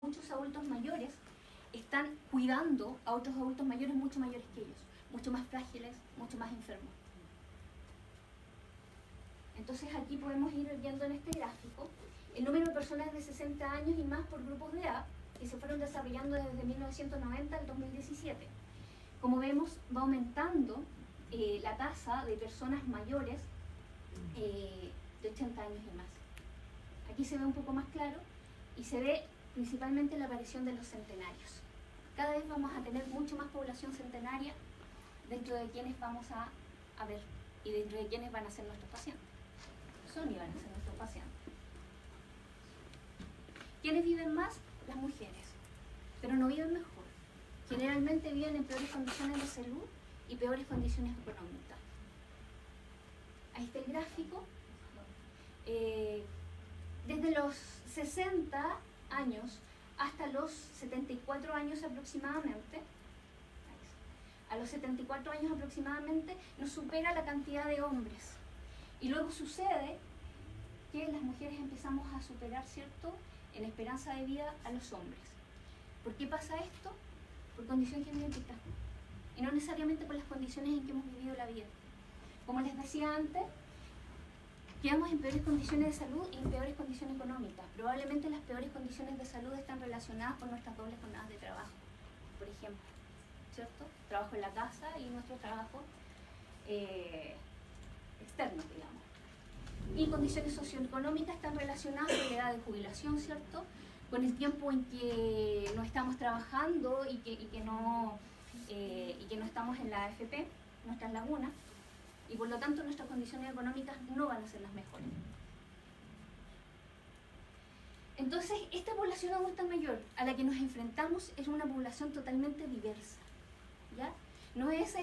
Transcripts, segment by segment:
muchos adultos mayores están cuidando a otros adultos mayores mucho mayores que ellos, mucho más frágiles, mucho más enfermos. Entonces aquí podemos ir viendo en este gráfico el número de personas de 60 años y más por grupos de edad que se fueron desarrollando desde 1990 al 2017. Como vemos, va aumentando la tasa de personas mayores de 80 años y más. Aquí se ve un poco más claro y se ve principalmente la aparición de los centenarios. Cada vez vamos a tener mucho más población centenaria dentro de quienes vamos a ver y dentro de quienes van a ser nuestros pacientes. Son y van a ser nuestros pacientes. ¿Quiénes viven más? Las mujeres, pero no viven mejor. Generalmente viven en peores condiciones de salud y peores condiciones económicas. Ahí está el gráfico. Desde los 60 años hasta los 74 años aproximadamente, a los 74 años aproximadamente nos supera la cantidad de hombres. Y luego sucede que las mujeres empezamos a superar, ¿cierto?, en esperanza de vida a los hombres. ¿Por qué pasa esto? Por condición genética y no necesariamente por las condiciones en que hemos vivido la vida. Como les decía antes, quedamos en peores condiciones de salud y en peores condiciones económicas. Probablemente las peores condiciones de salud están relacionadas con nuestras dobles jornadas de trabajo, por ejemplo, ¿cierto? Trabajo en la casa y nuestro trabajo externo, digamos. Y condiciones socioeconómicas están relacionadas con la edad de jubilación, ¿cierto?, con el tiempo en que no estamos trabajando y que no estamos en la AFP, nuestras lagunas, y por lo tanto nuestras condiciones económicas no van a ser las mejores. Entonces, esta población adulta mayor a la que nos enfrentamos es una población totalmente diversa, ¿ya? No es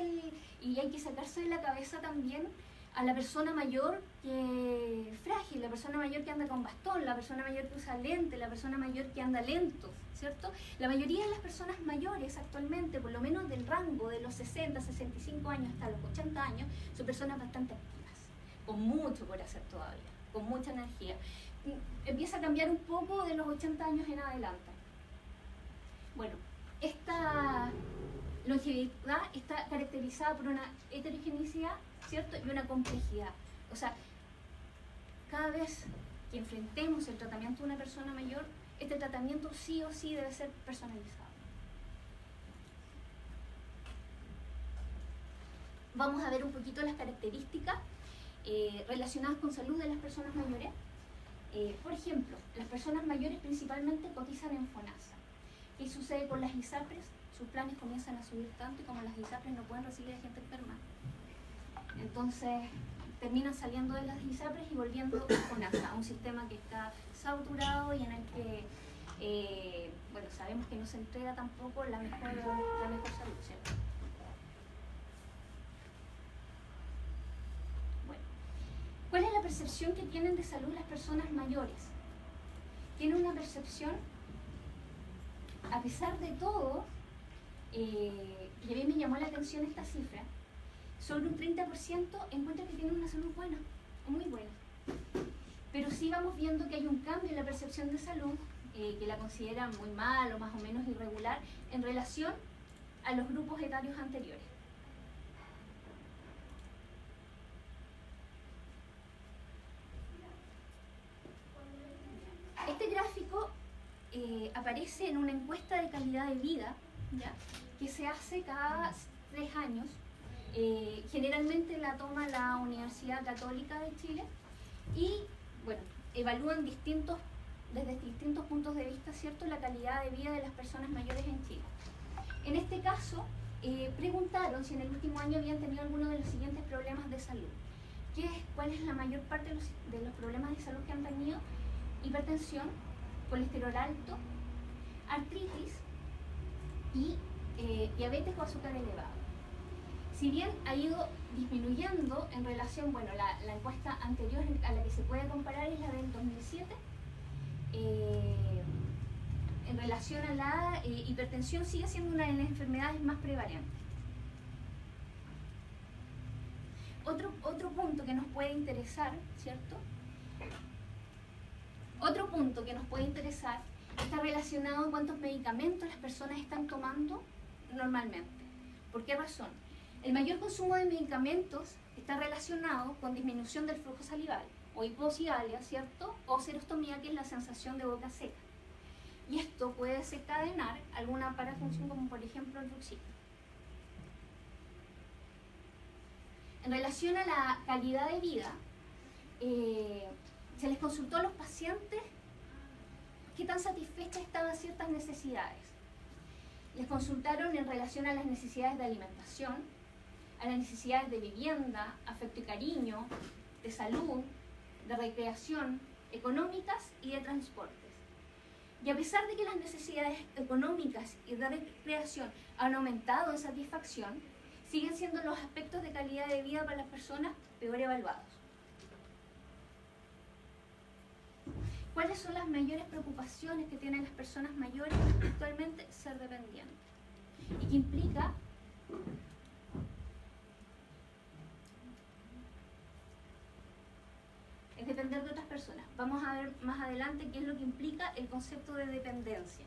y hay que sacarse de la cabeza también a la persona mayor que es frágil, la persona mayor que anda con bastón, la persona mayor que usa lente, la persona mayor que anda lento, ¿cierto? La mayoría de las personas mayores actualmente, por lo menos del rango de los 60, 65 años hasta los 80 años, son personas bastante activas, con mucho por hacer todavía, con mucha energía. Empieza a cambiar un poco de los 80 años en adelante. Bueno, esta longevidad está caracterizada por una heterogeneidad, ¿cierto?, y una complejidad. O sea, cada vez que enfrentemos el tratamiento de una persona mayor, este tratamiento sí o sí debe ser personalizado. Vamos a ver un poquito las características relacionadas con salud de las personas mayores. Por ejemplo, las personas mayores principalmente cotizan en FONASA. ¿Qué sucede con las ISAPRES? Sus planes comienzan a subir tanto y como las ISAPRES no pueden recibir a gente enferma, entonces terminan saliendo de las ISAPRES y volviendo a FONASA, a un sistema que está saturado y en el que, bueno, sabemos que no se entrega tampoco la mejor salud, ¿cierto? Bueno, ¿cuál es la percepción que tienen de salud las personas mayores? Tienen una percepción, a pesar de todo, y a mí me llamó la atención esta cifra, sobre un 30% encuentra que tienen una salud buena, o muy buena. Pero sí vamos viendo que hay un cambio en la percepción de salud, que la consideran muy mal o más o menos irregular, en relación a los grupos etarios anteriores. Este gráfico aparece en una encuesta de calidad de vida, ¿ya?, que se hace cada 3 años. Generalmente la toma la Universidad Católica de Chile y, bueno, evalúan desde distintos puntos de vista, ¿cierto?, la calidad de vida de las personas mayores en Chile. En este caso, preguntaron si en el último año habían tenido alguno de los siguientes problemas de salud. ¿Cuál es la mayor parte de los problemas de salud que han tenido? Hipertensión, colesterol alto, artritis y diabetes o azúcar elevado. Si bien ha ido disminuyendo en relación, bueno, la encuesta anterior a la que se puede comparar es la del 2007, en relación a la hipertensión sigue siendo una de las enfermedades más prevalentes. Otro punto que nos puede interesar, ¿cierto? Otro punto que nos puede interesar está relacionado a cuántos medicamentos las personas están tomando normalmente. ¿Por qué razón? El mayor consumo de medicamentos está relacionado con disminución del flujo salival, o hipocialia, ¿cierto? O serostomía, que es la sensación de boca seca. Y esto puede desencadenar alguna parafunción, como por ejemplo el bruxismo. En relación a la calidad de vida, se les consultó a los pacientes qué tan satisfechas estaban ciertas necesidades. Les consultaron en relación a las necesidades de alimentación, a las necesidades de vivienda, afecto y cariño, de salud, de recreación, económicas y de transportes. Y a pesar de que las necesidades económicas y de recreación han aumentado en satisfacción, siguen siendo los aspectos de calidad de vida para las personas peor evaluados. ¿Cuáles son las mayores preocupaciones que tienen las personas mayores actualmente? Ser dependientes. ¿Y qué implica? Es depender de otras personas. Vamos a ver más adelante qué es lo que implica el concepto de dependencia.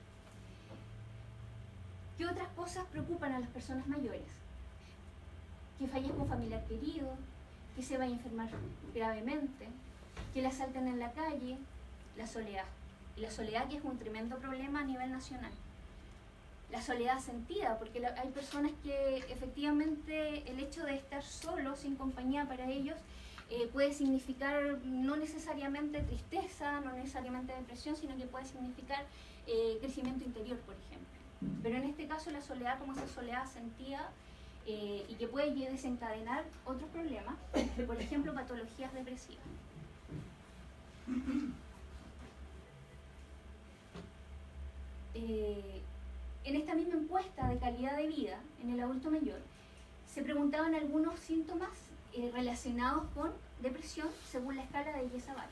¿Qué otras cosas preocupan a las personas mayores? Que fallezca un familiar querido, que se vaya a enfermar gravemente, que la asalten en la calle, la soledad. Y la soledad, que es un tremendo problema a nivel nacional. La soledad sentida, porque hay personas que efectivamente el hecho de estar solos, sin compañía para ellos, puede significar no necesariamente tristeza, no necesariamente depresión, sino que puede significar crecimiento interior, por ejemplo. Pero en este caso la soledad, como esa soledad sentida, y que puede desencadenar otros problemas, por ejemplo patologías depresivas. En esta misma encuesta de calidad de vida en el adulto mayor, se preguntaban algunos síntomas relacionados con depresión según la escala de Yesabach.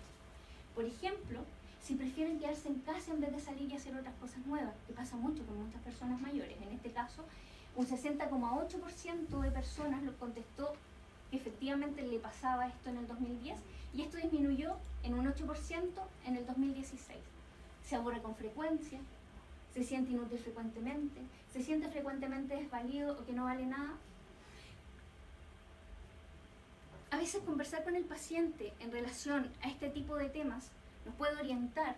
Por ejemplo, si prefieren quedarse en casa en vez de salir y hacer otras cosas nuevas, que pasa mucho con muchas personas mayores. En este caso, un 60,8% de personas lo contestó que efectivamente le pasaba esto en el 2010, y esto disminuyó en un 8% en el 2016. Se aburre con frecuencia, se siente inútil frecuentemente, se siente frecuentemente desvalido o que no vale nada. A veces conversar con el paciente en relación a este tipo de temas nos puede orientar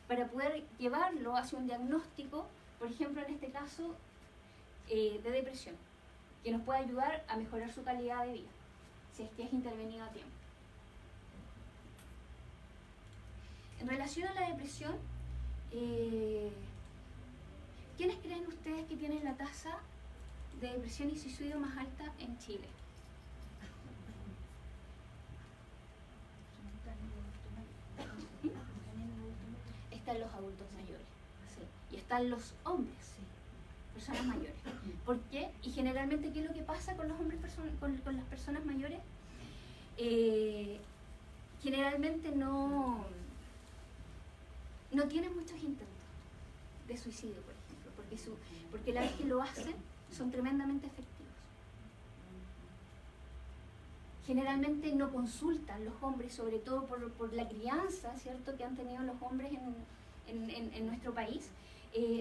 para poder llevarlo hacia un diagnóstico, por ejemplo en este caso de depresión, que nos puede ayudar a mejorar su calidad de vida, si es que es intervenido a tiempo. En relación a la depresión, ¿quiénes creen ustedes que tienen la tasa de depresión y suicidio más alta en Chile? Están los adultos mayores, sí. Y están los hombres, sí. Personas mayores. ¿Por qué? Y generalmente, ¿qué es lo que pasa con los hombres, con las personas mayores? Generalmente no tienen muchos intentos de suicidio, por ejemplo, porque la vez que lo hacen son tremendamente efectivos. Generalmente no consultan los hombres, sobre todo por la crianza, ¿cierto?, que han tenido los hombres en nuestro país.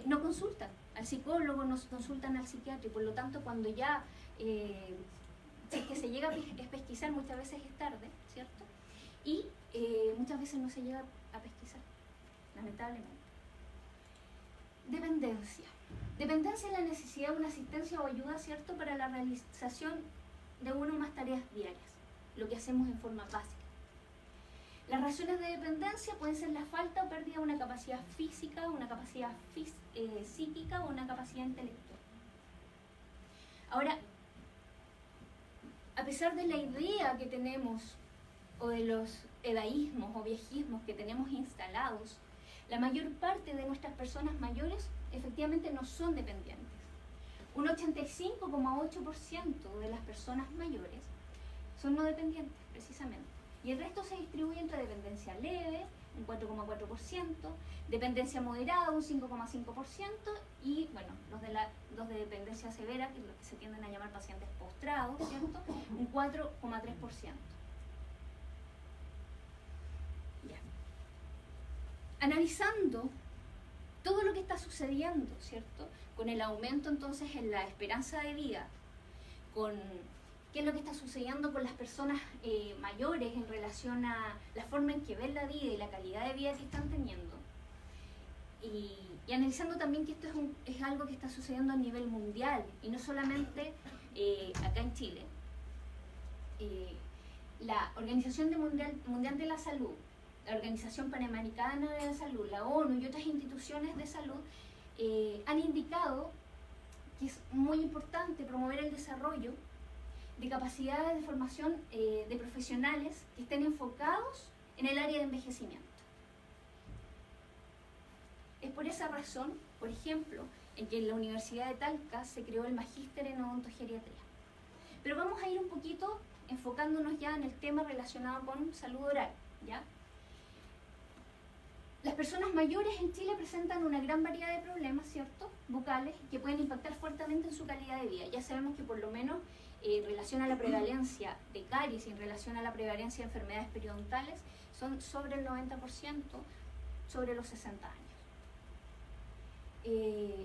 No consultan al psicólogo, no consultan al psiquiatra, y por lo tanto cuando ya si es que se llega a pesquisar, muchas veces es tarde, ¿cierto? Y muchas veces no se llega a pesquisar, lamentablemente. Dependencia. Dependencia es la necesidad de una asistencia o ayuda, ¿cierto?, para la realización de una o más tareas diarias, lo que hacemos en forma básica. Las razones de dependencia pueden ser la falta o pérdida de una capacidad física, una capacidad psíquica o una capacidad intelectual. Ahora, a pesar de la idea que tenemos o de los edaísmos o viejismos que tenemos instalados, la mayor parte de nuestras personas mayores efectivamente no son dependientes. Un 85,8% de las personas mayores son no dependientes, precisamente. Y el resto se distribuye entre dependencia leve, un 4,4%, dependencia moderada, un 5,5%, y bueno, los de dependencia severa, que es lo que se tienden a llamar pacientes postrados, ¿cierto?, un 4,3%. Analizando todo lo que está sucediendo, ¿cierto? Con el aumento entonces en la esperanza de vida, con qué es lo que está sucediendo con las personas mayores en relación a la forma en que ven la vida y la calidad de vida que están teniendo. Y analizando también que esto es algo que está sucediendo a nivel mundial y no solamente acá en Chile. La Organización Mundial de la Salud, la Organización Panamericana de la Salud, la ONU y otras instituciones de salud han indicado que es muy importante promover el desarrollo de capacidades de formación de profesionales que estén enfocados en el área de envejecimiento. Es por esa razón, por ejemplo, en que en la Universidad de Talca se creó el Magíster en Odontogeriatría. Pero vamos a ir un poquito enfocándonos ya en el tema relacionado con salud oral, ¿ya? Las personas mayores en Chile presentan una gran variedad de problemas, ¿cierto?, bucales, que pueden impactar fuertemente en su calidad de vida. Ya sabemos que por lo menos en relación a la prevalencia de caries y en relación a la prevalencia de enfermedades periodontales son sobre el 90% sobre los 60 años.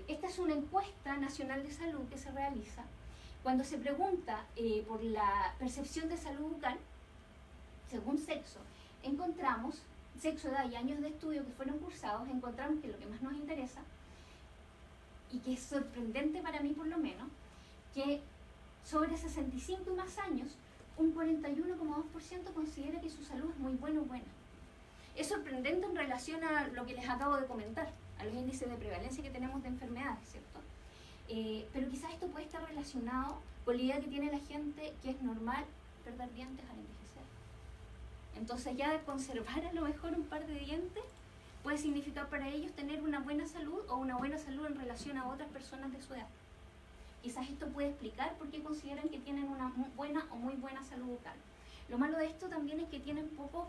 Esta es una encuesta nacional de salud que se realiza cuando se pregunta por la percepción de salud bucal según sexo. Encontramos sexo, edad y años de estudio que fueron cursados. Encontramos que lo que más nos interesa y que es sorprendente para mí por lo menos, que sobre 65 y más años un 41,2% considera que su salud es muy buena o buena. Es sorprendente en relación a lo que les acabo de comentar, a los índices de prevalencia que tenemos de enfermedades, ¿cierto? Pero quizás esto puede estar relacionado con la idea que tiene la gente que es normal perder dientes al envejecer. Entonces ya conservar a lo mejor un par de dientes puede significar para ellos tener una buena salud o una buena salud en relación a otras personas de su edad. Quizás esto puede explicar por qué consideran que tienen una buena o muy buena salud bucal. Lo malo de esto también es que tienen poco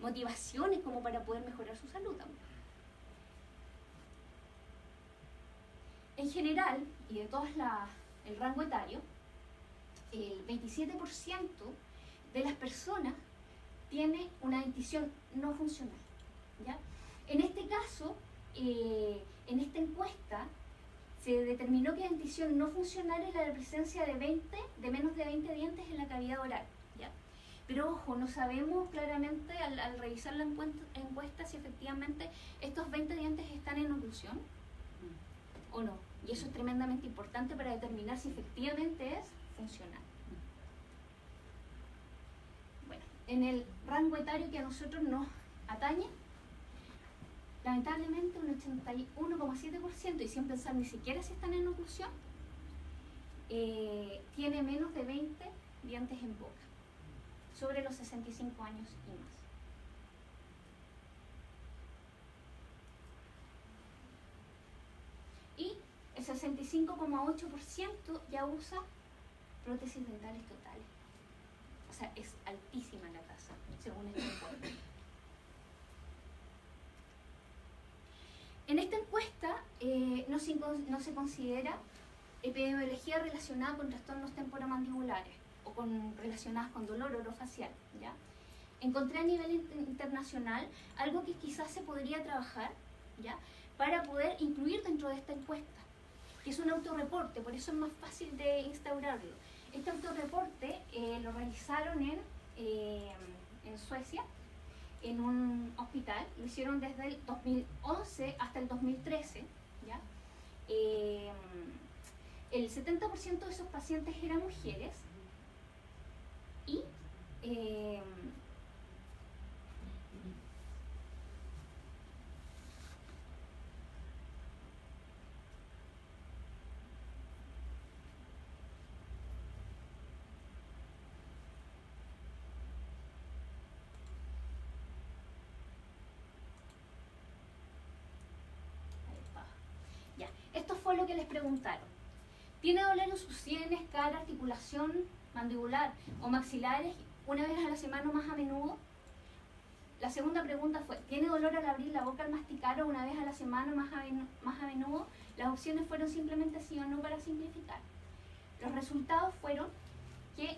motivaciones como para poder mejorar su salud también. En general, y de todo el rango etario, el 27% de las personas tiene una dentición no funcional, ¿ya? En este caso, en esta encuesta, se determinó que la dentición no funcional es la presencia de menos de 20 dientes en la cavidad oral, ¿ya? Pero ojo, no sabemos claramente al revisar la encuesta si efectivamente estos 20 dientes están en oclusión o no. Y eso es tremendamente importante para determinar si efectivamente es funcional. Bueno, en el rango etario que a nosotros nos atañe, lamentablemente un 81,7%, y sin pensar ni siquiera si están en oclusión, tiene menos de 20 dientes en boca, sobre los 65 años y más. Y el 65,8% ya usa prótesis dentales totales. O sea, es altísima la tasa, según este informe. En esta encuesta no se considera epidemiología relacionada con trastornos temporomandibulares o relacionadas con dolor orofacial, ¿ya? Encontré a nivel internacional algo que quizás se podría trabajar, ¿ya?, para poder incluir dentro de esta encuesta, que es un autorreporte, por eso es más fácil de instaurarlo. Este autorreporte lo realizaron en Suecia, en un hospital, lo hicieron desde el 2011 hasta el 2013, ¿ya? El 70% de esos pacientes eran mujeres y esto fue lo que les preguntaron. ¿Tiene dolor en sus sienes, cara, articulación mandibular o maxilares una vez a la semana o más a menudo? La segunda pregunta fue, ¿tiene dolor al abrir la boca al masticar o una vez a la semana o más a menudo? Las opciones fueron simplemente sí o no para simplificar. Los resultados fueron que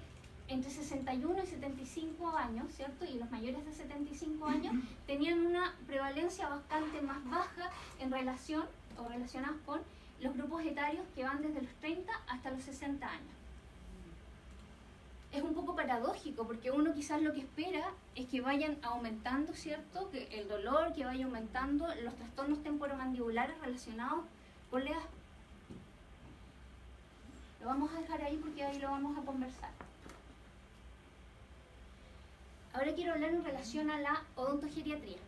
entre 61 y 75 años, ¿cierto? Y los mayores de 75 años tenían una prevalencia bastante más baja en relación o relacionados con los grupos etarios que van desde los 30 hasta los 60 años. Es un poco paradójico porque uno quizás lo que espera es que vayan aumentando, ¿cierto? Que el dolor, que vaya aumentando los trastornos temporomandibulares relacionados con la edad. Lo vamos a dejar ahí porque ahí lo vamos a conversar. Ahora quiero hablar en relación a la odontogeriatría.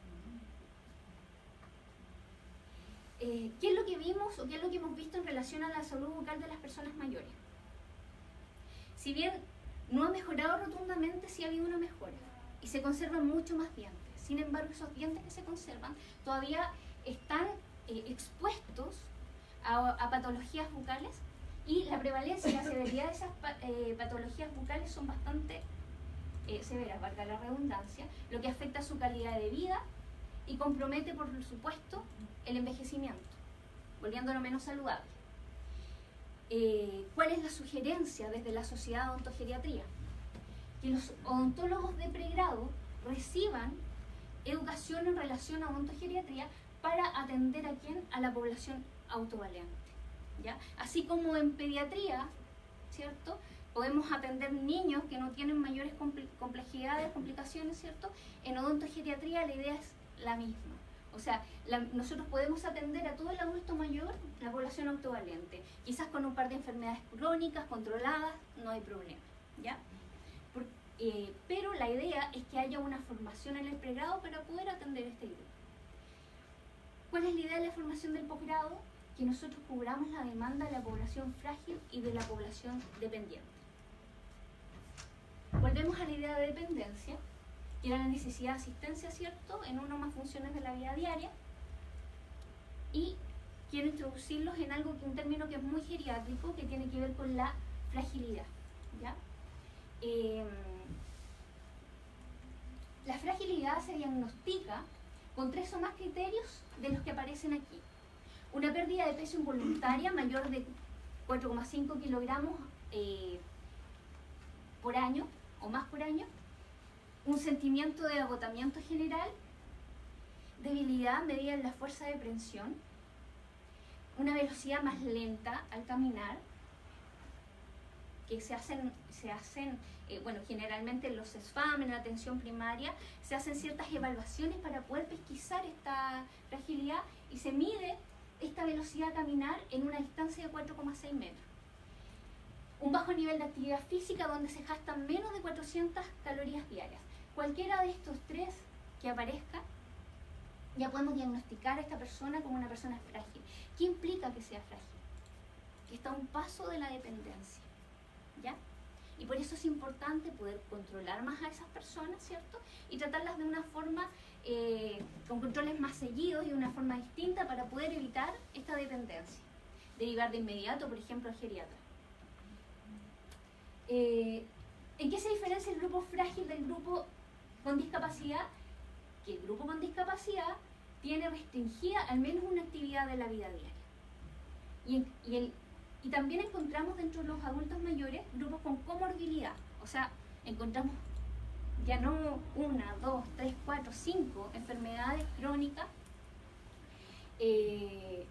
¿Qué es lo que vimos o qué es lo que hemos visto en relación a la salud bucal de las personas mayores? Si bien no ha mejorado rotundamente, sí ha habido una mejora y se conservan mucho más dientes. Sin embargo, esos dientes que se conservan todavía están expuestos a patologías bucales y la prevalencia y la severidad de esas patologías bucales son bastante severas, valga la redundancia, lo que afecta a su calidad de vida y compromete, por supuesto, el envejecimiento, volviéndolo menos saludable. ¿Cuál es la sugerencia desde la Sociedad de Odontogeriatría? Que los odontólogos de pregrado reciban educación en relación a odontogeriatría para atender a quién, a la población autovalente, ¿ya? Así como en pediatría, ¿cierto? Podemos atender niños que no tienen mayores complejidades, complicaciones, ¿cierto? En odontogeriatría la idea es la misma. O sea, nosotros podemos atender a todo el adulto mayor, la población autovalente. Quizás con un par de enfermedades crónicas, controladas, no hay problema, ¿ya? Pero la idea es que haya una formación en el pregrado para poder atender este grupo. ¿Cuál es la idea de la formación del posgrado? Que nosotros cubramos la demanda de la población frágil y de la población dependiente. Volvemos a la idea de dependencia, que era la necesidad de asistencia, ¿cierto?, en una o más funciones de la vida diaria, y quiero introducirlos en algo que un término que es muy geriátrico, que tiene que ver con la fragilidad, ¿ya? La fragilidad se diagnostica con 3 o más criterios de los que aparecen aquí. Una pérdida de peso involuntaria mayor de 4,5 kilogramos por año o más por año, un sentimiento de agotamiento general, debilidad medida en la fuerza de prensión, una velocidad más lenta al caminar, que se hacen bueno, generalmente en los SFAM, en la atención primaria, se hacen ciertas evaluaciones para poder pesquisar esta fragilidad y se mide esta velocidad a caminar en una distancia de 4,6 metros. Un bajo nivel de actividad física donde se gastan menos de 400 calorías diarias. Cualquiera de estos 3 que aparezca, ya podemos diagnosticar a esta persona como una persona frágil. ¿Qué implica que sea frágil? Que está a un paso de la dependencia, ¿ya? Y por eso es importante poder controlar más a esas personas, ¿cierto? Y tratarlas de una forma, con controles más seguidos y de una forma distinta para poder evitar esta dependencia. Derivar de inmediato, por ejemplo, al geriatra. ¿En qué se diferencia el grupo frágil del grupo con discapacidad? Que el grupo con discapacidad tiene restringida al menos una actividad de la vida diaria. Y también encontramos dentro de los adultos mayores grupos con comorbilidad. O sea, encontramos ya no 1, 2, 3, 4, 5 enfermedades crónicas. Y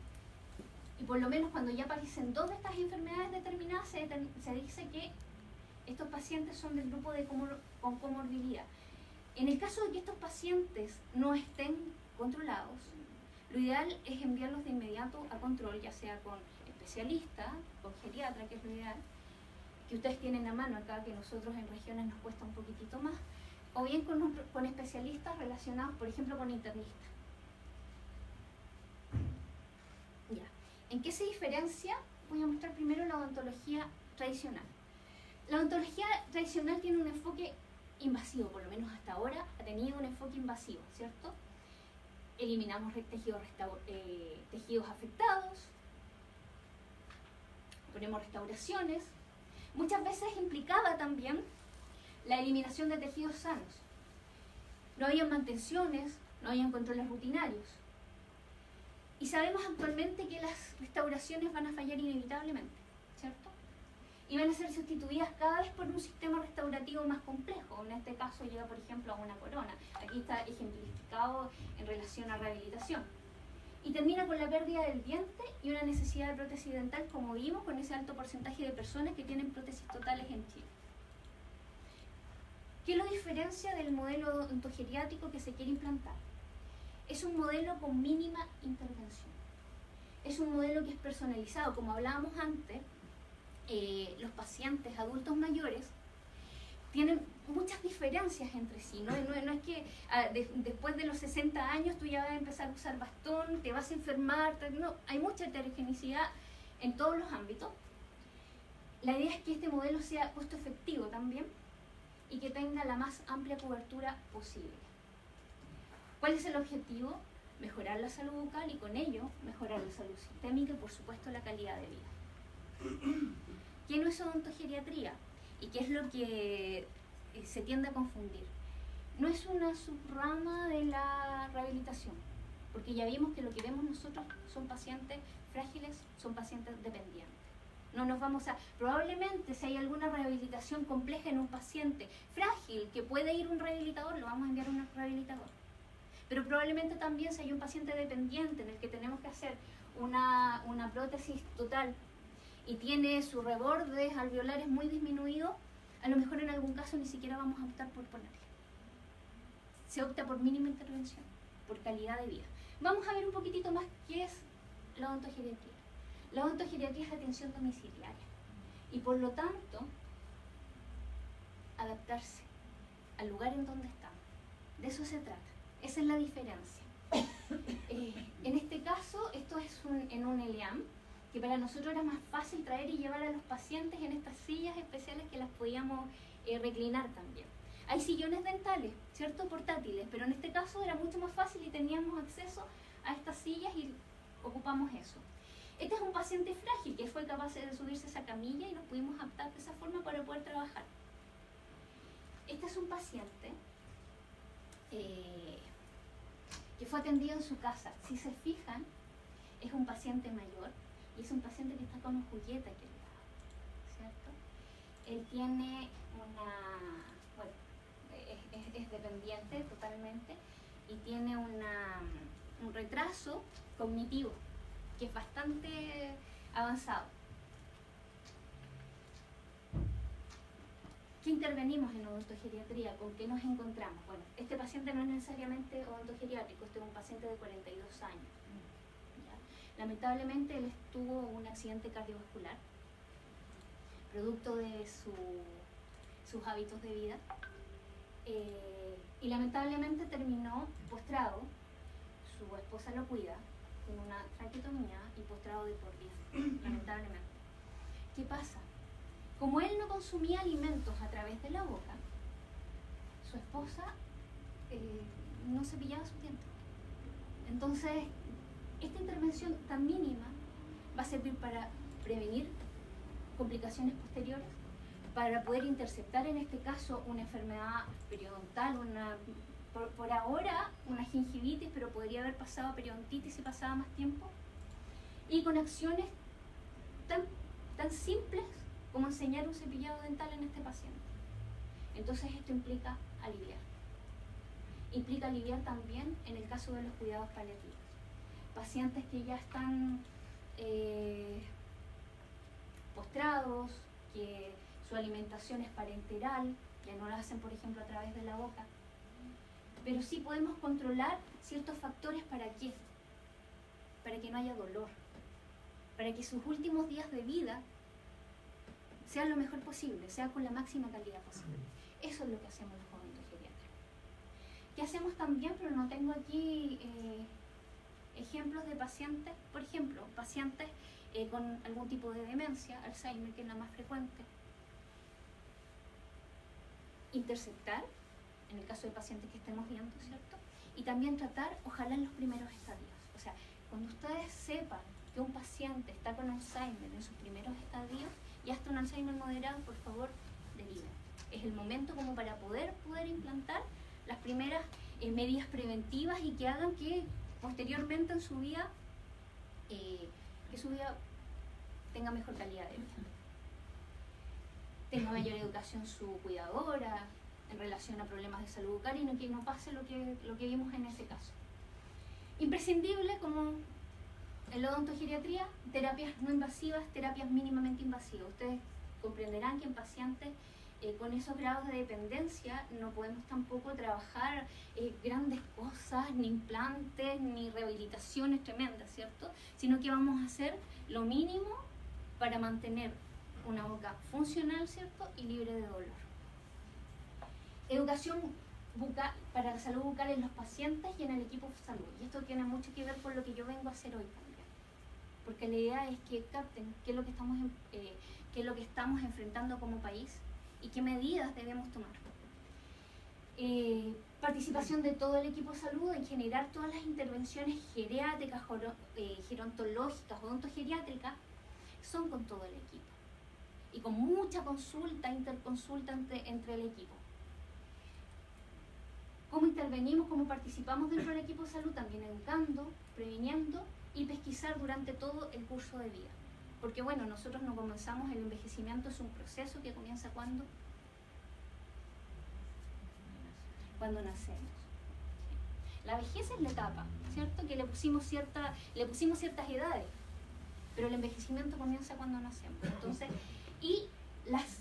por lo menos cuando ya aparecen 2 de estas enfermedades determinadas, se dice que estos pacientes son del grupo con comorbilidad. En el caso de que estos pacientes no estén controlados, lo ideal es enviarlos de inmediato a control, ya sea con especialista, con geriatra, que es lo ideal, que ustedes tienen a mano acá, que nosotros en regiones nos cuesta un poquitito más, o bien con especialistas relacionados, por ejemplo, con internistas. Ya. ¿En qué se diferencia? Voy a mostrar primero la odontología tradicional. La odontología tradicional tiene un enfoque invasivo, por lo menos hasta ahora ha tenido un enfoque invasivo, ¿cierto? Eliminamos tejidos afectados, ponemos restauraciones. Muchas veces implicaba también la eliminación de tejidos sanos. No había mantenciones, no había controles rutinarios. Y sabemos actualmente que las restauraciones van a fallar inevitablemente, ¿cierto? y van a ser sustituidas cada vez por un sistema restaurativo más complejo. En este caso llega, por ejemplo, a una corona. Aquí está ejemplificado en relación a rehabilitación. Y termina con la pérdida del diente y una necesidad de prótesis dental, como vimos, con ese alto porcentaje de personas que tienen prótesis totales en Chile. ¿Qué lo diferencia del modelo odontogeriátrico que se quiere implantar? Es un modelo con mínima intervención. Es un modelo que es personalizado. Como hablábamos antes, los pacientes adultos mayores tienen muchas diferencias entre sí, ¿no? No es que después de los 60 años tú ya vas a empezar a usar bastón, te vas a enfermar, no, hay mucha heterogeneidad en todos los ámbitos. La idea es que este modelo sea costo efectivo también y que tenga la más amplia cobertura posible. ¿Cuál es el objetivo? Mejorar la salud bucal y con ello mejorar la salud sistémica y por supuesto la calidad de vida. ¿Qué no es odontogeriatría? ¿Y qué es lo que se tiende a confundir? No es una subrama de la rehabilitación, porque ya vimos que lo que vemos nosotros son pacientes frágiles, son pacientes dependientes. No nos vamos a... Probablemente si hay alguna rehabilitación compleja en un paciente frágil que puede ir a un rehabilitador, lo vamos a enviar a un rehabilitador. Pero probablemente también si hay un paciente dependiente en el que tenemos que hacer una prótesis total y tiene sus rebordes alveolares muy disminuidos, a lo mejor en algún caso ni siquiera vamos a optar por ponerle. Se opta por mínima intervención, por calidad de vida. Vamos a ver un poquitito más qué es la odontogeriatría. La odontogeriatría es atención domiciliaria y por lo tanto adaptarse al lugar en donde estamos. De eso se trata. Esa es la diferencia. En este caso, esto es en un ELEAM, que para nosotros era más fácil traer y llevar a los pacientes en estas sillas especiales que las podíamos reclinar también. Hay sillones dentales, ¿cierto? Portátiles, pero en este caso era mucho más fácil y teníamos acceso a estas sillas y ocupamos eso. Este es un paciente frágil que fue capaz de subirse a esa camilla y nos pudimos adaptar de esa forma para poder trabajar. Este es un paciente que fue atendido en su casa. Si se fijan, es un paciente mayor y es un paciente que está con un juguete aquí al lado, ¿cierto? Él tiene es dependiente totalmente y tiene un retraso cognitivo que es bastante avanzado. ¿Qué intervenimos en odontogeriatría? ¿Con qué nos encontramos? Bueno, este paciente no es necesariamente odontogeriátrico, este es un paciente de 42 años. ¿Ya? Lamentablemente él tuvo un accidente cardiovascular, producto de sus hábitos de vida, y lamentablemente terminó postrado. Su esposa lo cuida con una traqueotomía y postrado de por vida, lamentablemente. ¿Qué pasa? Como él no consumía alimentos a través de la boca, su esposa no cepillaba sus dientes. Entonces, esta intervención tan mínima va a servir para prevenir complicaciones posteriores, para poder interceptar en este caso una enfermedad periodontal, por ahora una gingivitis, pero podría haber pasado a periodontitis si pasaba más tiempo, y con acciones tan simples como enseñar un cepillado dental en este paciente. Entonces esto implica aliviar. Implica aliviar también en el caso de los cuidados paliativos. Pacientes que ya están postrados, que su alimentación es parenteral, ya no la hacen por ejemplo a través de la boca. Pero sí podemos controlar ciertos factores. ¿Para qué? Para que no haya dolor, para que sus últimos días de vida sea lo mejor posible, sea con la máxima calidad posible. Eso es lo que hacemos los odontogeriatras. ¿Qué hacemos también? Pero no tengo aquí ejemplos de pacientes, por ejemplo, pacientes con algún tipo de demencia, Alzheimer, que es la más frecuente. Interceptar, en el caso de pacientes que estemos viendo, ¿cierto? Y también tratar, ojalá en los primeros estadios. O sea, cuando ustedes sepan que un paciente está con Alzheimer en sus primeros estadios, y hasta un Alzheimer moderado, por favor, deriven. Es el momento como para poder implantar las primeras medidas preventivas y que hagan que posteriormente en su vida, que su vida tenga mejor calidad de vida. tenga mayor educación su cuidadora en relación a problemas de salud bucal y que no pase lo que vimos en ese caso. Imprescindible, como en la odontogeriatría, terapias no invasivas, terapias mínimamente invasivas. Ustedes comprenderán que en pacientes con esos grados de dependencia no podemos tampoco trabajar grandes cosas, ni implantes, ni rehabilitaciones tremendas, ¿cierto? Sino que vamos a hacer lo mínimo para mantener una boca funcional, ¿cierto? Y libre de dolor. Educación bucal, para la salud bucal en los pacientes y en el equipo de salud. Y esto tiene mucho que ver con lo que yo vengo a hacer hoy también. Porque la idea es que capten qué es lo que estamos enfrentando como país y qué medidas debemos tomar. Participación de todo el equipo de salud en generar todas las intervenciones geriátricas, gerontológicas, odontogeriátricas, son con todo el equipo. Y con mucha consulta, interconsulta entre el equipo. ¿Cómo intervenimos, cómo participamos dentro del equipo de salud? También educando, previniendo y pesquisar durante todo el curso de vida. Porque bueno, nosotros no comenzamos, el envejecimiento es un proceso que comienza cuando nacemos. La vejez es la etapa, ¿cierto? Que le pusimos ciertas edades, pero el envejecimiento comienza cuando nacemos. Entonces, y las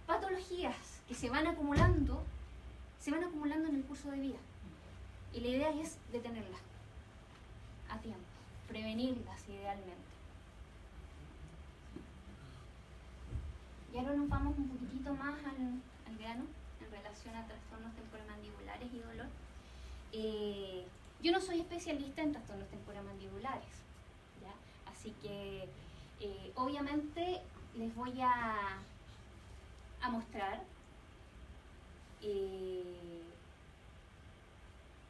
patologías que se van acumulando en el curso de vida. Y la idea es detenerlas a tiempo, prevenirlas idealmente. Y ahora nos vamos un poquitito más al grano en relación a trastornos temporomandibulares y dolor. Yo no soy especialista en trastornos temporomandibulares, ¿ya? Así que obviamente les voy a mostrar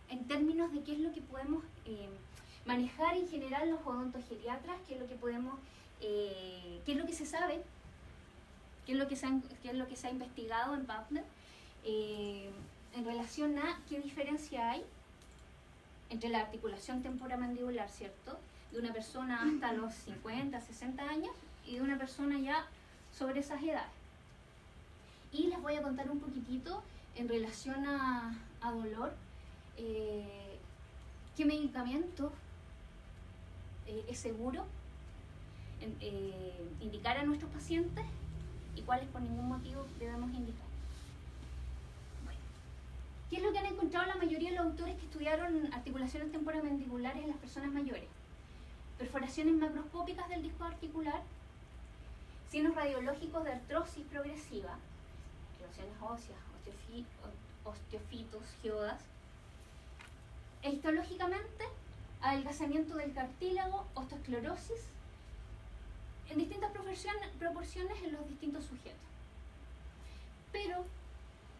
en términos de qué es lo que podemos manejar en general los odontogeriatras, qué es lo que podemos, qué es lo que se sabe, qué es lo que se ha investigado en PubMed en relación a qué diferencia hay entre la articulación temporomandibular, ¿cierto?, de una persona hasta los 50, 60 años y de una persona ya sobre esas edades. Y les voy a contar un poquitito en relación a dolor, qué medicamento es seguro indicar a nuestros pacientes y cuáles por ningún motivo debemos indicar. Bueno, ¿qué es lo que han encontrado la mayoría de los autores que estudiaron articulaciones temporomandibulares en las personas mayores? Perforaciones macroscópicas del disco articular, signos radiológicos de artrosis progresiva, erosiones óseas, osteofitos, geodas. Histológicamente, adelgazamiento del cartílago, osteosclerosis, en distintas proporciones en los distintos sujetos. Pero,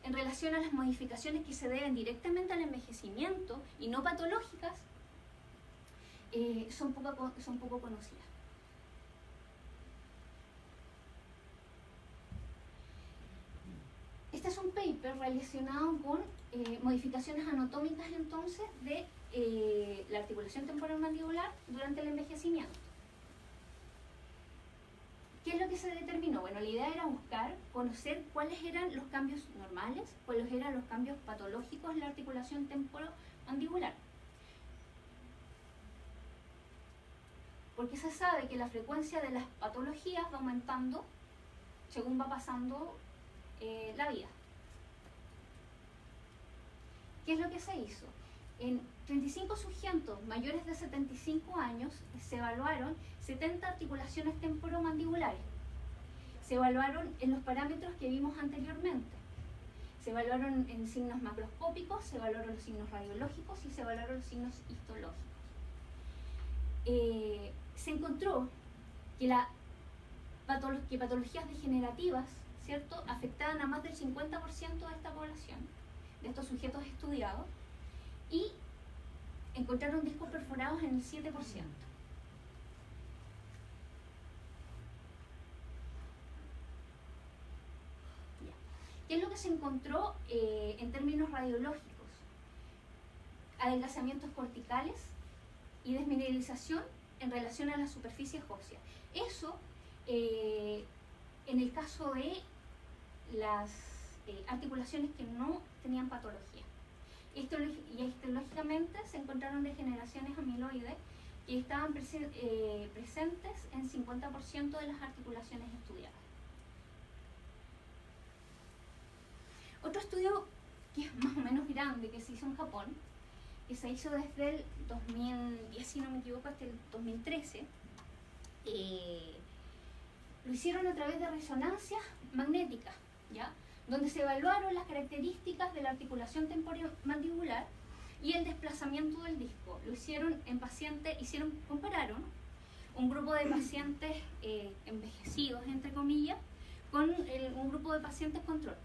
en relación a las modificaciones que se deben directamente al envejecimiento y no patológicas, son poco conocidas. Este es un paper relacionado con modificaciones anatómicas entonces de la articulación temporomandibular durante el envejecimiento. ¿Qué es lo que se determinó? Bueno, la idea era conocer cuáles eran los cambios normales, cuáles eran los cambios patológicos en la articulación temporomandibular. Porque se sabe que la frecuencia de las patologías va aumentando según va pasando la vida. ¿Qué es lo que se hizo? En 35 sujetos mayores de 75 años se evaluaron 70 articulaciones temporomandibulares. Se evaluaron en los parámetros que vimos anteriormente. Se evaluaron en signos macroscópicos, se evaluaron los signos radiológicos y se evaluaron los signos histológicos. Se encontró que patologías degenerativas, ¿cierto?, afectaban a más del 50% de esta población, de estos sujetos estudiados, y encontraron discos perforados en el 7%. ¿Qué es lo que se encontró en términos radiológicos? Adelgazamientos corticales y desmineralización en relación a las superficies óseas. Eso, en el caso de las articulaciones que no tenían patología. Histológicamente se encontraron degeneraciones amiloides que estaban presentes en 50% de las articulaciones estudiadas. Otro estudio que es más o menos grande, que se hizo en Japón, que se hizo desde el 2010, si no me equivoco, hasta el 2013, lo hicieron a través de resonancias magnéticas, ¿ya? Donde se evaluaron las características de la articulación temporomandibular y el desplazamiento del disco. Lo hicieron en pacientes, compararon un grupo de pacientes envejecidos, entre comillas, con un grupo de pacientes control.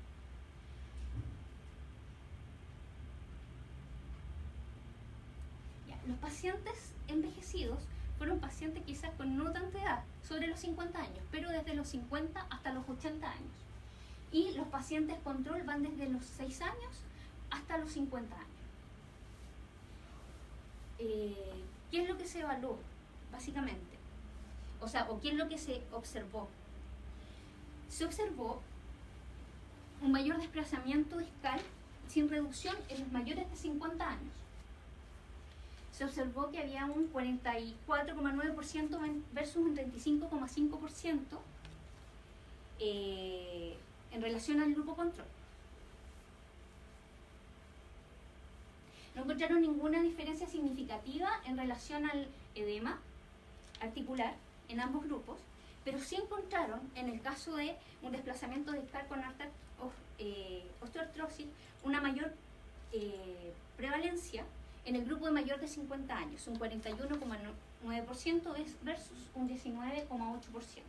Ya, los pacientes envejecidos fueron pacientes quizás con no tanta edad, sobre los 50 años, pero desde los 50 hasta los 80 años. Y los pacientes control van desde los 6 años hasta los 50 años. ¿Qué es lo que se evaluó, básicamente? O qué es lo que se observó. Se observó un mayor desplazamiento discal sin reducción en los mayores de 50 años. Se observó que había un 44,9% versus un 35,5% en relación al grupo control. No encontraron ninguna diferencia significativa en relación al edema articular en ambos grupos, pero sí encontraron, en el caso de un desplazamiento discal con alta osteoartrosis, una mayor prevalencia en el grupo de mayor de 50 años, un 41,9% versus un 19,8%.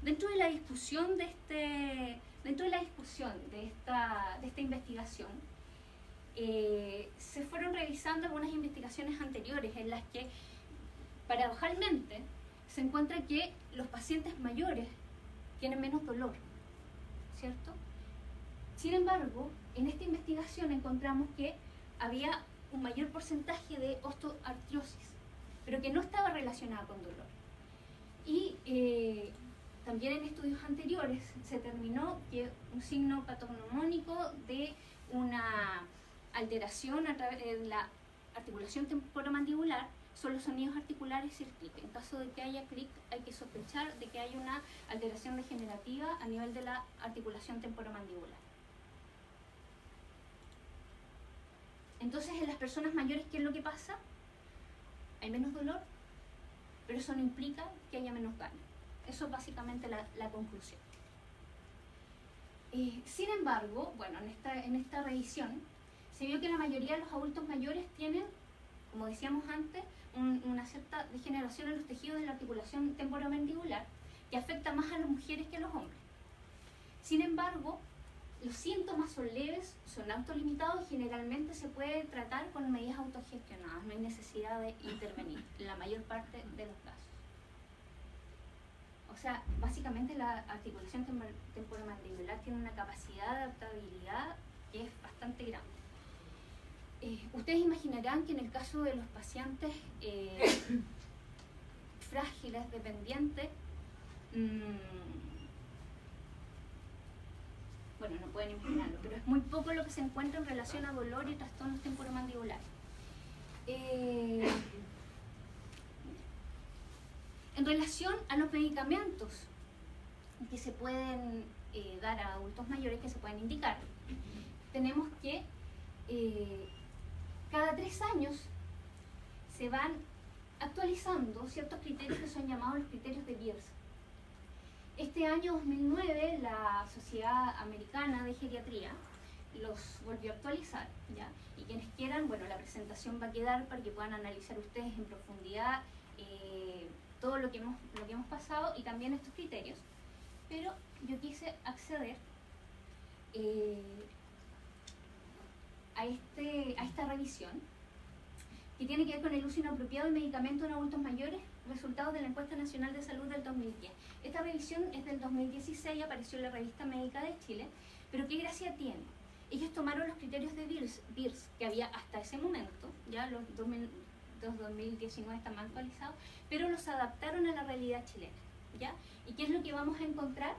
Dentro de la discusión de esta investigación, se fueron revisando algunas investigaciones anteriores en las que, paradojalmente, se encuentra que los pacientes mayores tienen menos dolor, ¿cierto? Sin embargo, en esta investigación encontramos que había un mayor porcentaje de osteoartrosis, pero que no estaba relacionada con dolor. Y también en estudios anteriores se determinó que un signo patognomónico de una alteración a través de la articulación temporomandibular son los sonidos articulares y el clic. En caso de que haya clic, hay que sospechar de que hay una alteración degenerativa a nivel de la articulación temporomandibular. Entonces, en las personas mayores, ¿qué es lo que pasa? Hay menos dolor, pero eso no implica que haya menos daño. Eso es básicamente la conclusión. Sin embargo, bueno, en esta revisión se vio que la mayoría de los adultos mayores tienen, como decíamos antes, una cierta degeneración en los tejidos de la articulación temporomandibular que afecta más a las mujeres que a los hombres. Sin embargo, los síntomas son leves, son autolimitados y generalmente se puede tratar con medidas autogestionadas, no hay necesidad de intervenir en la mayor parte de los casos. O sea, básicamente la articulación temporomandibular tiene una capacidad de adaptabilidad que es bastante grande. Ustedes imaginarán que en el caso de los pacientes frágiles, dependientes, bueno, no pueden imaginarlo, pero es muy poco lo que se encuentra en relación a dolor y trastornos temporomandibulares. En relación a los medicamentos que se pueden dar a adultos mayores, que se pueden indicar, tenemos que cada 3 años se van actualizando ciertos criterios que son llamados los criterios de Beers. Este año 2009 la Sociedad Americana de Geriatría los volvió a actualizar, ¿ya? Y quienes quieran, bueno, la presentación va a quedar para que puedan analizar ustedes en profundidad todo lo que hemos pasado y también estos criterios. Pero yo quise acceder a esta revisión que tiene que ver con el uso inapropiado de medicamentos en adultos mayores, resultados de la Encuesta Nacional de Salud del 2010. Esta revisión es del 2016, apareció en la Revista Médica de Chile, pero ¿qué gracia tiene? ellos tomaron los criterios de Beers que había hasta ese momento, ya los 2019 están más actualizados, pero los adaptaron a la realidad chilena, ¿ya? ¿Y qué es lo que vamos a encontrar?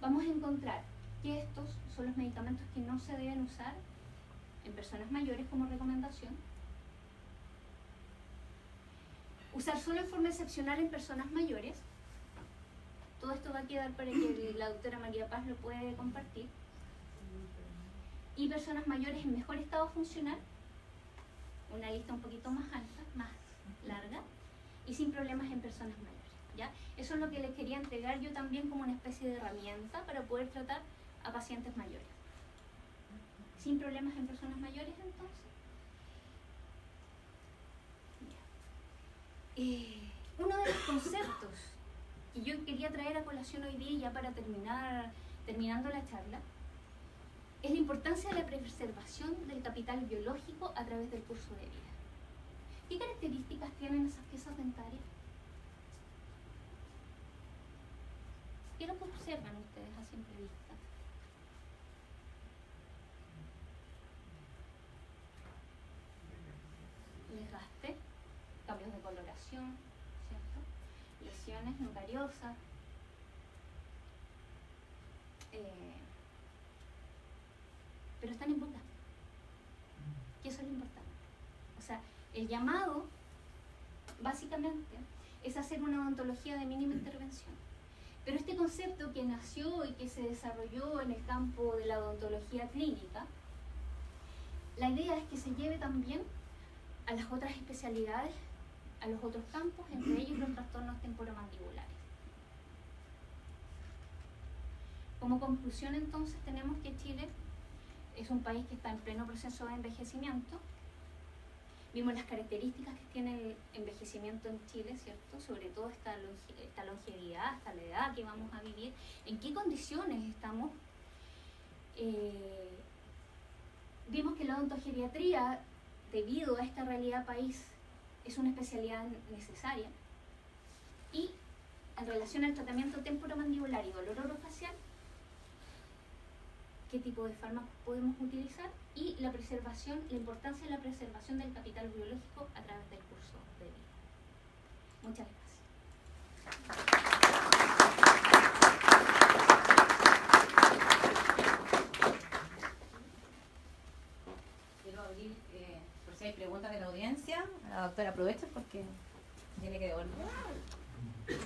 Vamos a encontrar que estos son los medicamentos que no se deben usar en personas mayores como recomendación. Usar solo en forma excepcional en personas mayores. Todo esto va a quedar para que la doctora María Paz lo puede compartir. Y personas mayores en mejor estado funcional, una lista un poquito más alta, más larga, y sin problemas en personas mayores, ¿ya? Eso es lo que les quería entregar yo también como una especie de herramienta para poder tratar a pacientes mayores. Sin problemas en personas mayores, entonces. Uno de los conceptos que yo quería traer a colación hoy día, ya para terminando la charla, es la importancia de la preservación del capital biológico a través del curso de vida. ¿Qué características tienen esas piezas dentarias? ¿Qué es lo que observan ustedes a simple vista? Desgaste, cambios de coloración, ¿cierto? Lesiones nucleosas, pero están en boca. ¿Qué eso es lo importante? O sea, el llamado, básicamente, es hacer una odontología de mínima intervención. Pero este concepto que nació y que se desarrolló en el campo de la odontología clínica, la idea es que se lleve también a las otras especialidades, a los otros campos, entre ellos los trastornos temporomandibulares. Como conclusión, entonces, tenemos que Chile es un país que está en pleno proceso de envejecimiento. Vimos las características que tiene el envejecimiento en Chile, ¿cierto? Sobre todo esta longevidad, esta la edad que vamos a vivir, en qué condiciones estamos. Vimos que la odontogeriatría, debido a esta realidad país, es una especialidad necesaria. Y en relación al tratamiento temporomandibular y dolor orofacial, qué tipo de fármacos podemos utilizar y la preservación, la importancia de la preservación del capital biológico a través del curso de vida. Muchas gracias. Quiero abrir, por si hay preguntas de la audiencia, a la doctora aprovecha porque tiene que devolver.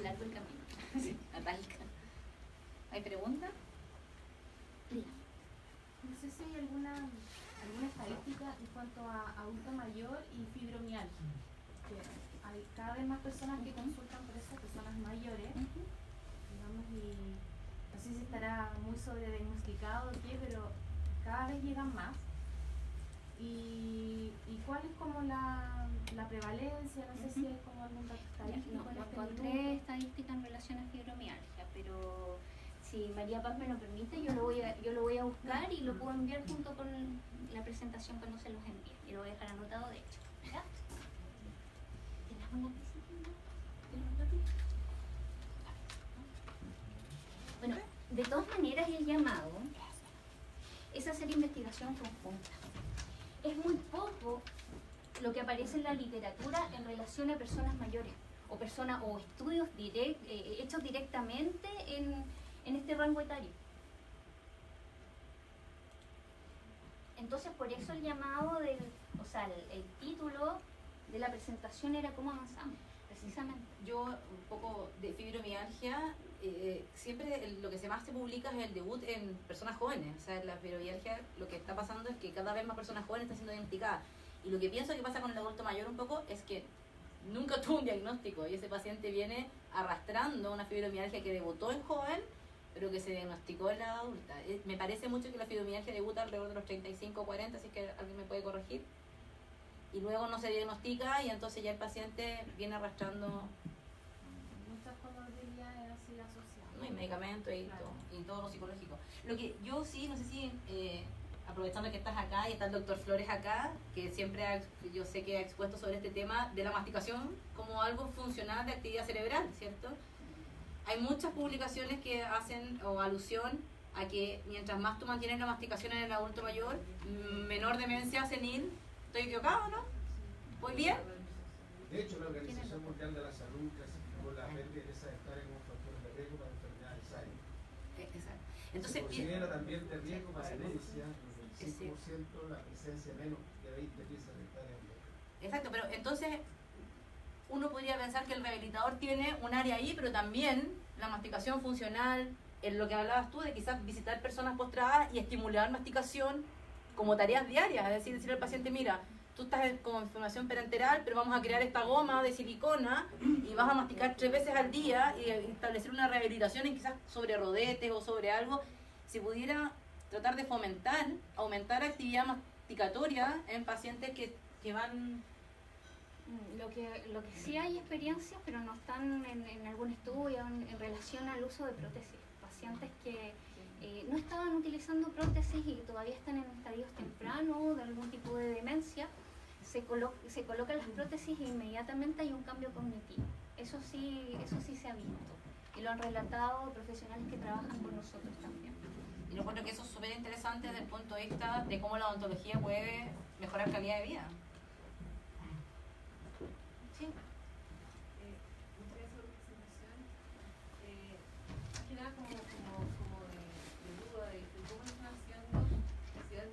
Largo el camino. Sí, atalca. ¿Hay preguntas? Diga. No sé si hay alguna estadística en cuanto a adulto mayor y fibromialgia. Que hay cada vez más personas que consultan por eso, personas mayores, digamos, y no sé si estará muy sobrediagnosticado o qué, pero cada vez llegan más. ¿Y cuál es como la prevalencia? No sé si hay como algún dato estadístico. No encontré estadística en relación a fibromialgia, pero si María Paz me lo permite, yo lo voy a buscar y lo puedo enviar junto con la presentación cuando se los envíe. Y lo voy a dejar anotado, de hecho. ¿Ya? ¿Tenemos la presentación? Bueno, de todas maneras el llamado es hacer investigación conjunta. Es muy poco lo que aparece en la literatura en relación a personas mayores o estudios hechos directamente en este rango etario. Entonces, por eso el llamado el título de la presentación era cómo avanzamos, precisamente. Yo, un poco de fibromialgia, siempre lo que más se publica es el debut en personas jóvenes. O sea, la fibromialgia, lo que está pasando es que cada vez más personas jóvenes están siendo diagnosticadas. Y lo que pienso que pasa con el adulto mayor un poco es que nunca tuvo un diagnóstico y ese paciente viene arrastrando una fibromialgia que debutó en joven, pero que se diagnosticó en la adulta. Me parece mucho que la fibromialgia debuta alrededor de los 35 o 40, así que alguien me puede corregir. Y luego no se diagnostica y entonces ya el paciente viene arrastrando Muchas comorbilidades así asociadas. ¿no? Y medicamentos y, Claro. y todo lo psicológico. Lo que yo sí, no sé si, aprovechando que estás acá y está el doctor Flores acá, que siempre yo sé que ha expuesto sobre este tema de la masticación como algo funcional de actividad cerebral, ¿cierto? Hay muchas publicaciones que hacen o alusión a que mientras más tú mantienes la masticación en el adulto mayor, menor demencia senil. ¿Estoy equivocado, no? ¿Voy bien? De hecho, la Organización Mundial de la Salud clasificó la pérdida de esa estar en un factor de riesgo para enfermedades de Alzheimer. Exacto. Se Entonces, considera también de riesgo para demencia, donde el 5% la presencia de menos de 20 piezas dentales. exacto, pero entonces uno podría pensar que el rehabilitador tiene un área ahí, pero también la masticación funcional, en lo que hablabas tú de quizás visitar personas postradas y estimular masticación como tareas diarias, es decir, decirle al paciente, mira, tú estás con enfermedad parenteral, pero vamos a crear esta goma de silicona y vas a masticar 3 veces al día y establecer una rehabilitación en quizás sobre rodetes o sobre algo. Si pudiera tratar de fomentar, aumentar la actividad masticatoria en pacientes que van... Lo que sí hay experiencias, pero no están en algún estudio en relación al uso de prótesis. Pacientes que no estaban utilizando prótesis y todavía están en estadios tempranos de algún tipo de demencia, se colocan las prótesis e inmediatamente hay un cambio cognitivo. Eso sí se ha visto y lo han relatado profesionales que trabajan con nosotros también. Y yo encuentro que eso es súper interesante desde el punto de vista de cómo la odontología puede mejorar calidad de vida. Sí. Muchas gracias por la presentación. Más que nada como de duda de cómo lo están haciendo, si han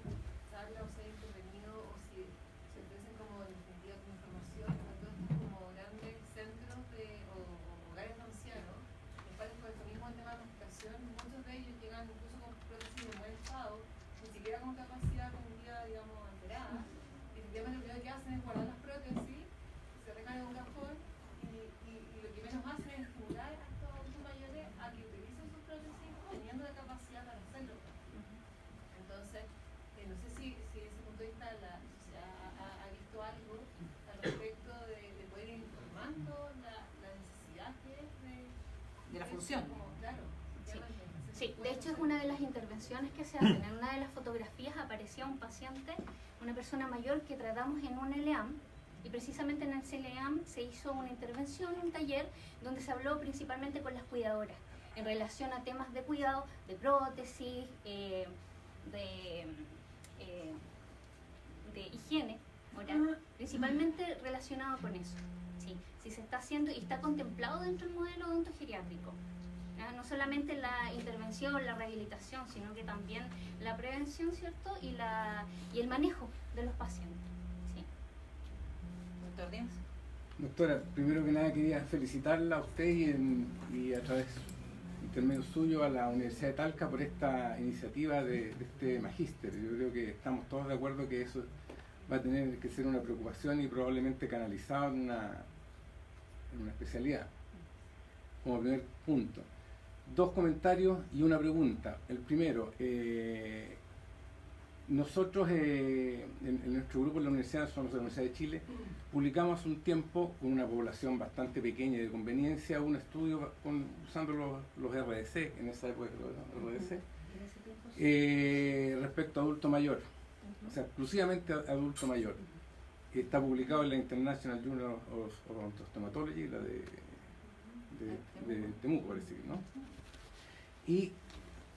habla o se ha intervenido o si se ofrecen como en definitiva como información a todos estos como grandes centros o hogares de ancianos, en los cuales por el mismo tema de masticación, muchos de ellos llegan incluso con prótesis de buen estado, ni siquiera con capacidad cognitiva, digamos, alterada. Y efectivamente lo primero que hacen es guardar las prótesis, se recargan en un cajón y lo que menos hacen es estimular a estos adultos mayores a que utilicen sus prótesis teniendo la capacidad para hacerlo. Entonces, no sé si desde ese punto de vista la sociedad ha visto algo al respecto de poder ir informando la necesidad que es De la función. Claro. Sí, de hecho es una de las intervenciones que se hacen. En una de las fotografías aparecía un paciente, una persona mayor que tratamos en un LEAM, y precisamente en el CLEAM se hizo una intervención, un taller, donde se habló principalmente con las cuidadoras en relación a temas de cuidado, de prótesis, de higiene oral, principalmente relacionado con eso. Sí, sí se está haciendo y está contemplado dentro del modelo odontogeriátrico. No solamente la intervención, la rehabilitación, sino que también la prevención, ¿cierto? Y el manejo de los pacientes. ¿Sí? Doctor Dins. Doctora, primero que nada quería felicitarla a usted y a través intermedio suyo a la Universidad de Talca por esta iniciativa de este magíster. Yo creo que estamos todos de acuerdo que eso va a tener que ser una preocupación y probablemente canalizado en una especialidad, como primer punto. 2 comentarios y una pregunta. El primero, nosotros en nuestro grupo en la Universidad, somos de la Universidad de Chile, publicamos hace un tiempo con una población bastante pequeña y de conveniencia un estudio usando los RDC, en esa época los RDC, respecto a adulto mayor, o sea, exclusivamente adulto mayor. Está publicado en la International Journal of Stomatology, la de Temuco, parece que, ¿no? Y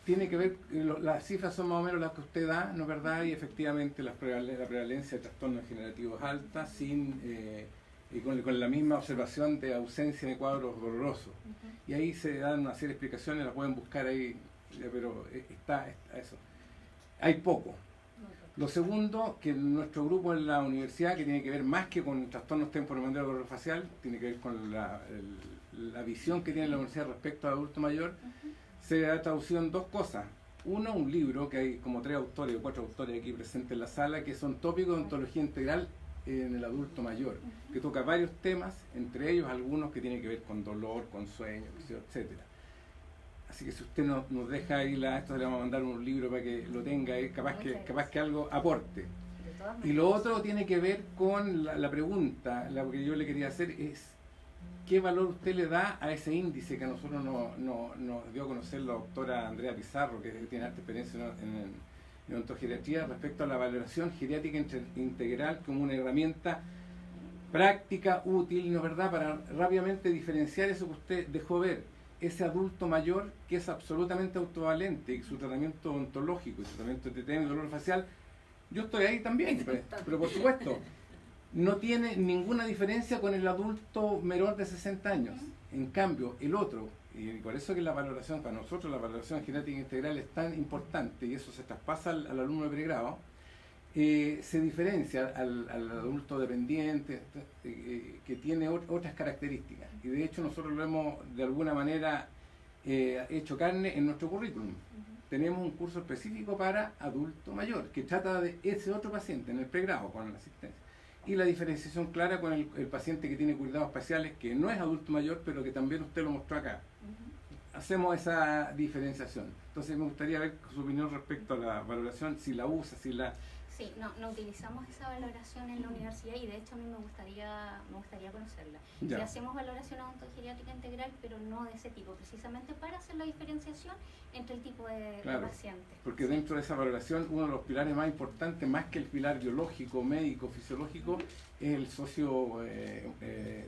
tiene que ver, las cifras son más o menos las que usted da, ¿no es verdad? Y efectivamente la prevalencia de trastornos degenerativos es alta, y con la misma observación de ausencia de cuadros dolorosos. Y ahí se dan una serie de explicaciones, las pueden buscar ahí, pero está eso. Hay poco. Lo segundo, que nuestro grupo en la universidad, que tiene que ver más que con trastornos temporomandibular orofacial, tiene que ver con la visión que tiene la universidad respecto al adulto mayor, se ha traducido en 2 cosas. Uno, un libro, que hay como 3 autores o 4 autores aquí presentes en la sala, que son tópicos de ontología integral en el adulto mayor, que toca varios temas, entre ellos algunos que tienen que ver con dolor, con sueño, etcétera. Así que si usted nos deja ahí esto le vamos a mandar un libro para que lo tenga, capaz que algo aporte. Y lo otro tiene que ver con la pregunta, la que yo le quería hacer es, ¿qué valor usted le da a ese índice que a nosotros nos dio a conocer la doctora Andrea Pizarro, que tiene alta experiencia en odontogeriatría, respecto a la valoración geriátrica integral como una herramienta práctica, útil, ¿no es verdad?, para rápidamente diferenciar eso que usted dejó ver, ese adulto mayor que es absolutamente autovalente y su tratamiento odontológico y su tratamiento de tetema y dolor facial, yo estoy ahí también, pero por supuesto, no tiene ninguna diferencia con el adulto menor de 60 años. En cambio, el otro, y por eso que la valoración, para nosotros la valoración genética integral es tan importante y eso se traspasa al alumno de pregrado, se diferencia al adulto dependiente que tiene otras características. Y de hecho nosotros lo hemos de alguna manera hecho carne en nuestro currículum. Tenemos un curso específico para adulto mayor que trata de ese otro paciente en el pregrado con la asistencia. Y la diferenciación clara con el paciente que tiene cuidados especiales, que no es adulto mayor, pero que también usted lo mostró acá. Hacemos esa diferenciación. Entonces me gustaría ver su opinión respecto a la valoración, si la usa, si la... Sí, no utilizamos esa valoración en la universidad y de hecho a mí me gustaría conocerla. Ya. Sí hacemos valoración odontogeriátrica integral, pero no de ese tipo, precisamente para hacer la diferenciación entre el tipo de pacientes. Porque Sí. dentro de esa valoración uno de los pilares más importantes, más que el pilar biológico, médico, fisiológico, es el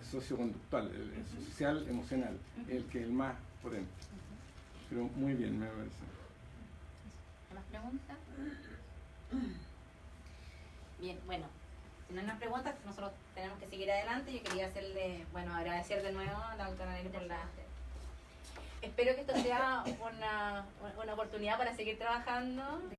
socioconductual, el social, emocional, el que es el más potente. Pero muy bien, me parece. ¿Más preguntas? Bien, bueno, si no hay más preguntas, nosotros tenemos que seguir adelante. Yo quería agradecer de nuevo a la doctora Nelly por la... Espero que esto sea una oportunidad para seguir trabajando.